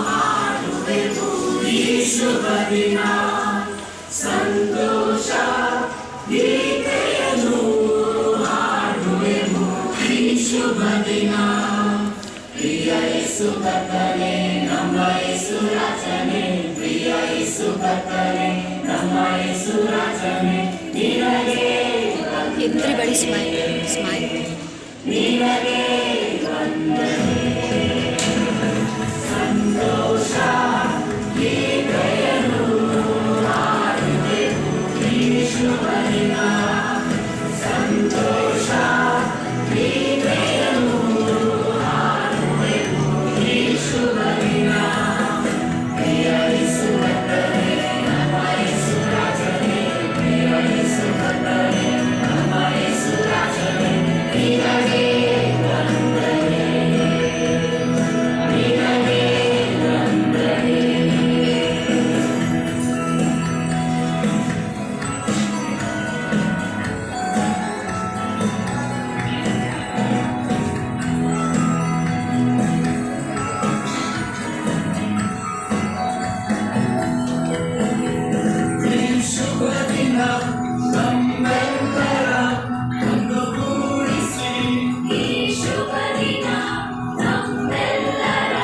ಹಾಡುವೆವು ಈ ಶುಭ ದಿನ ಸಂತೋಷ ಗೀತೆಯನ್ನು ಹಾಡುವೆವು ಈ ಶುಭ ದಿನ ಪ್ರಿಯ ಯೇಸು ಕರ್ತನೇ ನಮ್ಮ ಯೇಸು ರಾಜನೇ ಪ್ರಿಯ ಯೇಸು ಕರ್ತನೇ ನಮ್ಮ ಯೇಸು ರಾಜನೇ ನಿನಗೆ Everybody smile, smile. ನಿನಗೆ ವಂದನೆ ಸಂತೋಷ ಗೀತೆಯನ್ನು ಹಾಡುವೆವು ಈ ಶುಭ ದಿನ ಸಂತೋಷ ಗೀತೆಯನ್ನು ಹಾಡುವೆವು ಈ ಶುಭ ದಿನ ಪ್ರಿಯ ಯೇಸು ಕರ್ತನೇ ನಮ್ಮ ಯೇಸು ರಾಜನೇ ಪ್ರಿಯ ಯೇಸು ಕರ್ತನೇ ನಮ್ಮ ಯೇಸು ರಾಜನೇ ನಿನಗೆ ವಂದನೆ ನಿನಗೆ ವಂದನೆ ಈ ಶುಭ ದಿನ ನಮ್ಮೆಲ್ಲರ ಒಂದುಗೂಡಿಸಿ ಈ ಶುಭ ದಿನ ನಮ್ಮೆಲ್ಲರ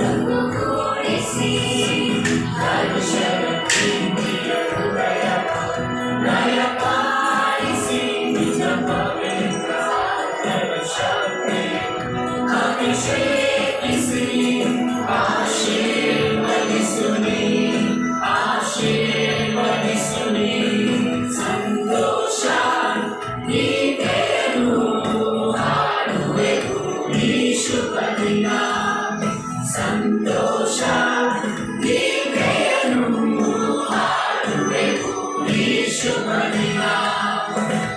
ಒಂದುಗೂಡಿಸಿ ಹರುಷದ ಪ್ರೀತಿಯ ಹೃದಯ ನಯಪಾಲಿಸಿ ನಿನ್ನ ಪವಿತ್ರ ಶಕ್ತಿ ಅಭಿಷೇಕಿಸಿ ಆಶೀರ್ವದಿಸು ನೀ ಆಶೀರ್ವದಿಸು ನೀ ಸಂತೋಷ ಗೀತೆಯನ್ನು ಹಾಡುವೆವು ಈ ಶುಭ ದಿನ ಸಂತೋಷ ಗೀತೆಯನ್ನು ಹಾಡುವೆವು ಈ ಶುಭ ದಿನ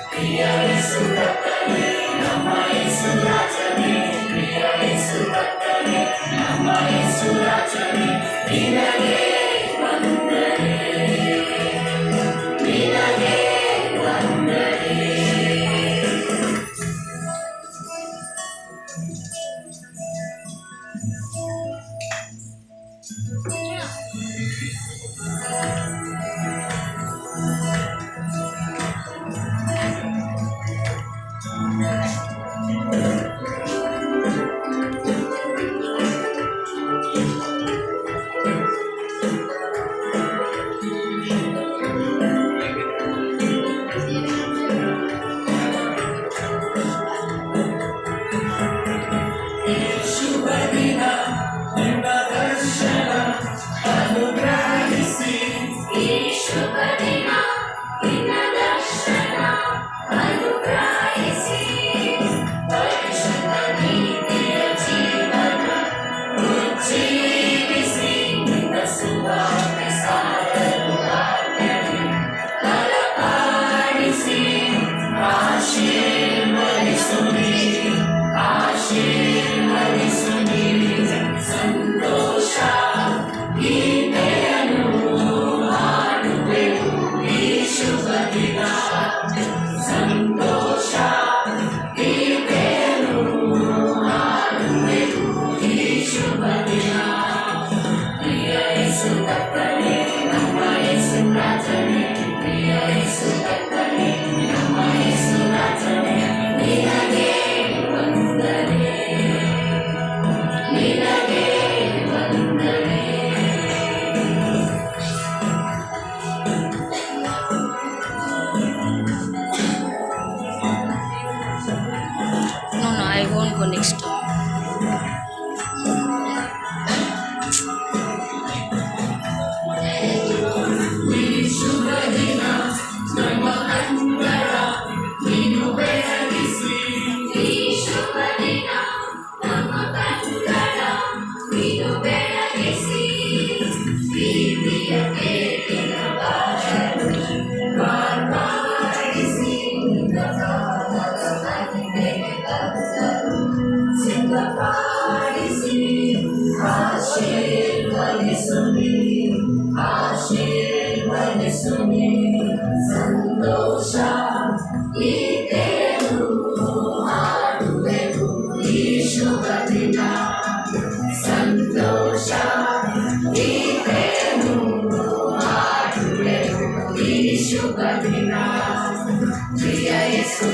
ಪ್ರಿಯ ಯೇಸು ಕರ್ತನೇ ನಮ್ಮ ಯೇಸು ರಾಜನೇ ಪ್ರಿಯ ಯೇಸು ಕರ್ತನೇ ನಮ್ಮ ಯೇಸು ರಾಜನೇ ನಿನಗೆ ವಂದನೆ ನಿನಗೆ ವಂದನೆ ಶುಭ ದಿನ ನಿನ್ನ ದರ್ಶನ ಅನುಗ್ರಹಿಸಿ ಈ ಶುಭ ದಿನ ನಿನ್ನ ದರ್ಶನ ಅನುಗ್ರಹಿಸಿ ಪರಿಶುದ್ಧ ನೀತಿಯ ಜೀವನ ಉಜ್ಜೀವಿಸಿ ನಿನ್ನ ಸುವಾರ್ತೆ ಸಾರಲು ಬಲಪಡಿಸಿ ಆಶೀರ್ವದಿಸು ನೀ ಆಶೀರ್ವದಿಸು ನೀ ಸಂತೋಷ ಗೀತೆಯನ್ನು ಹಾಡುವೆವು ಈ ಶುಭ ದಿನ ಸಂತೋಷ ಗೀತೆಯನ್ನು ಹಾಡುವೆವು ಈ ಶುಭ ದಿನ ಪ್ರಿಯ ಯೇಸು ಕರ್ತನೇ ನಮ್ಮ ಯೇಸು ರಾಜನೇ ಪ್ರಿಯ ಯೇಸು ಕರ್ತನೇ ನಮ್ಮ ಯೇಸು ರಾಜನೇ ನಿನಗೆ ವಂದನೆ ನಿನಗೆ ವಂದನೆ No, no, I won't go next time. ಈ ಶುಭ ದಿನ ನಮ್ಮೆಲ್ಲರ ನೀನು ಬೆಳಗಿಸಿ ಈ ಶುಭ ದಿನ ನಮ್ಮ ಕಣ್ಣುಗಳ ನೀನು ಬೆಳಗಿಸಿ ಪ್ರೀತಿಯ ಕೇಳಿನ ಬಾಳಲು ಮಾರ್ಪಾಡಿಸಿ ನಿನ್ನ ಪಾದದ ಮಹಿಮೆಗೆ ತಲುಪಲು ಸಿದ್ಧಪಡಿಸಿ ಆಶೀರ್ವದಿಸು ನೀ ಆಶೀರ್ವದಿಸು ನೀ ಸಂತೋಷ ಗೀತೆಯನ್ನು ಹಾಡುವೆವು ಈ ಶುಭ ದಿನ ಸಂತೋಷ ಸಂತೋಷ ಗೀತೆಯನ್ನು ಹಾಡುವೆ ಈ ಶುಭ ದಿನ ಪ್ರಿಯ ಯೇಸು